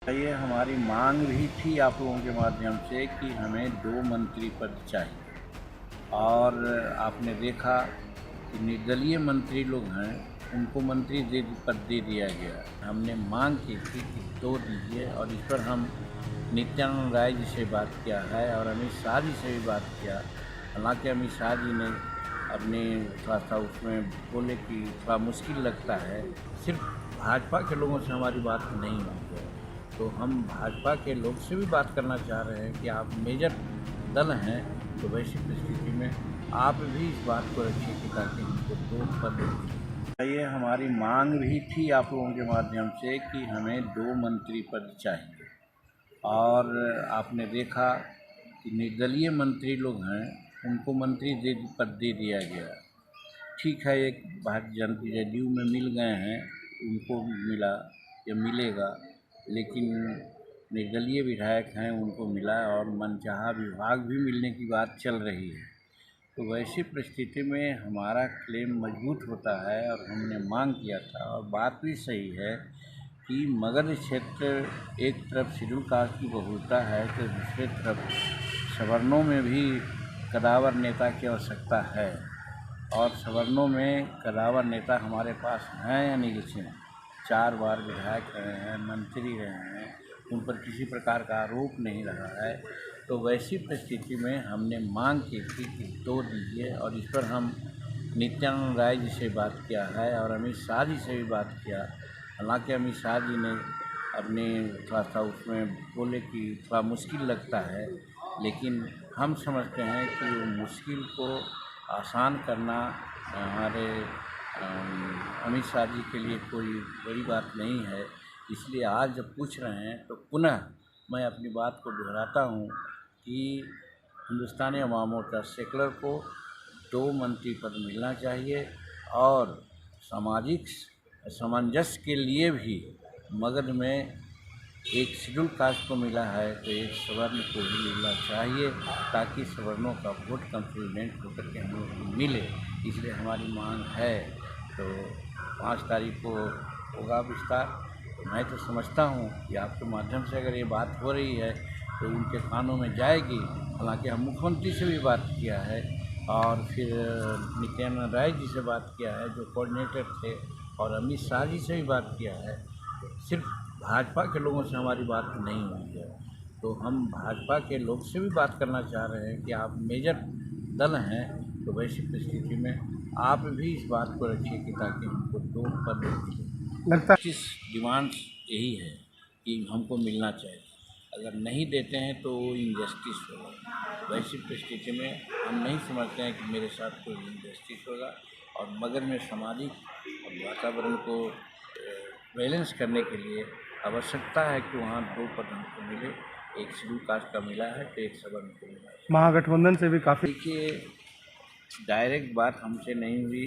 ये हमारी मांग भी थी आप लोगों के माध्यम से कि हमें 2 मंत्री पद चाहिए और आपने देखा कि निर्दलीय मंत्री लोग हैं, उनको मंत्री पद दे दिया गया। हमने मांग की थी कि 2 दीजिए और इस पर हम नित्यानंद राय जी से बात किया है और अमित शाह जी से भी बात किया। हालांकि अमित शाह जी ने अपने थोड़ा-सा उसमें बोले कि थोड़ा मुश्किल लगता है, सिर्फ भाजपा के लोगों से हमारी बात नहीं हुई है। तो हम भाजपा के लोग से भी बात करना चाह रहे हैं कि आप मेजर दल हैं, तो वैसी परिस्थिति में आप भी इस बात को रखिए कि ताकि हमको 2 पद मिले। ये हमारी मांग भी थी आप लोगों के माध्यम से कि हमें 2 मंत्री पद चाहिए और आपने देखा कि निर्दलीय मंत्री लोग हैं, उनको मंत्री पद दे दिया गया। ठीक है, एक भारतीय जनता जदयू में मिल गए हैं, उनको मिला या मिलेगा, लेकिन निर्दलीय विधायक हैं उनको मिला और मनचाहा विभाग भी मिलने की बात चल रही है। तो वैसी परिस्थिति में हमारा क्लेम मजबूत होता है और हमने मांग किया था और बात भी सही है कि मगध क्षेत्र एक तरफ शेड्यूल कास्ट की बहुलता है तो दूसरे तरफ सवर्णों में भी कदावर नेता की आवश्यकता है और सवर्णों में कदावर नेता हमारे पास हैं अनिल सिंह, 4 बार विधायक रहे हैं, मंत्री रहे हैं, उन पर किसी प्रकार का आरोप नहीं रहा है। तो वैसी परिस्थिति में हमने मांग की थी कि 2 दीजिए और इस पर हम नित्यानंद राय जी से बात किया है और अमित शाह जी से भी बात किया। हालांकि अमित शाह जी ने अपने थोड़ा-सा उसमें बोले कि थोड़ा मुश्किल लगता है, लेकिन हम समझते हैं कि वो मुश्किल को आसान करना हमारे अमित शाह जी के लिए कोई बड़ी बात नहीं है। इसलिए आज जब पूछ रहे हैं तो पुनः मैं अपनी बात को दोहराता हूँ कि हिंदुस्तानी अवाम मोर्चा सेकुलर को 2 मंत्री पद मिलना चाहिए और सामाजिक सामंजस्य के लिए भी मगध में एक शेड्यूल कास्ट को मिला है तो एक सवर्ण को भी मिलना चाहिए ताकि सवर्णों का वोट कंसोलिडेट होकर के हम लोग को मिले। इसलिए हमारी मांग है। तो 5 तारीख को होगा विस्तार। मैं तो समझता हूँ कि आपके माध्यम से अगर ये बात हो रही है तो उनके कानों में जाएगी। हालांकि हम मुख्यमंत्री से भी बात किया है और फिर नित्यानंद राय जी से बात किया है जो कोऑर्डिनेटर थे और अमित शाह जी से भी बात किया है। सिर्फ भाजपा के लोगों से हमारी बात नहीं हुई है। तो हम भाजपा के लोग से भी बात करना चाह रहे हैं कि आप मेजर दल हैं, तो वैसी परिस्थिति में आप भी इस बात को रखिए कि ताकि हमको 2 पद मिले। लगता किस डिमांड्स यही है कि हमको मिलना चाहिए। अगर नहीं देते हैं तो वो इनजस्टिस होगा। वैसी परिस्थिति में हम नहीं समझते हैं कि मेरे साथ कोई इनजस्टिस होगा और मगध में सामाजिक वातावरण को बैलेंस करने के लिए आवश्यकता है कि वहाँ 2 पद हमको मिले। एक शेड्यूल कास्ट का मिला है तो एक सवर्ण को मिला है। महागठबंधन से भी काफ़ी देखिए, डायरेक्ट बात हमसे नहीं हुई,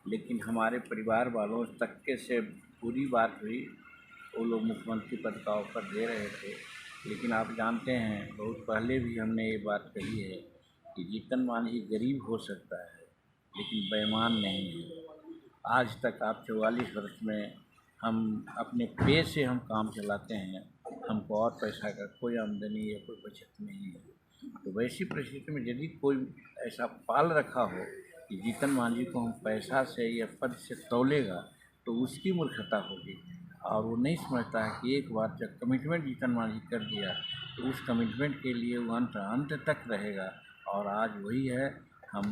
लेकिन हमारे परिवार वालों तक के से पूरी बात हुई। वो लोग मुख्यमंत्री पद का ऑफर दे रहे थे, लेकिन आप जानते हैं बहुत पहले भी हमने ये बात कही है कि जीतन मांझी गरीब हो सकता है लेकिन बेईमान नहीं है। आज तक आप 44 वर्ष में हम अपने पे से हम काम चलाते हैं, हमको और पैसा का कोई आमदनी या कोई बचत नहीं है। तो वैसी परिस्थिति में यदि कोई ऐसा पाल रखा हो कि जीतन मांझी को हम पैसा से या पद से तौलेगा तो उसकी मूर्खता होगी और वो नहीं समझता है कि एक बार जब कमिटमेंट जीतन मांझी कर दिया तो उस कमिटमेंट के लिए वो अंत अंत तक रहेगा। और आज वही है, हम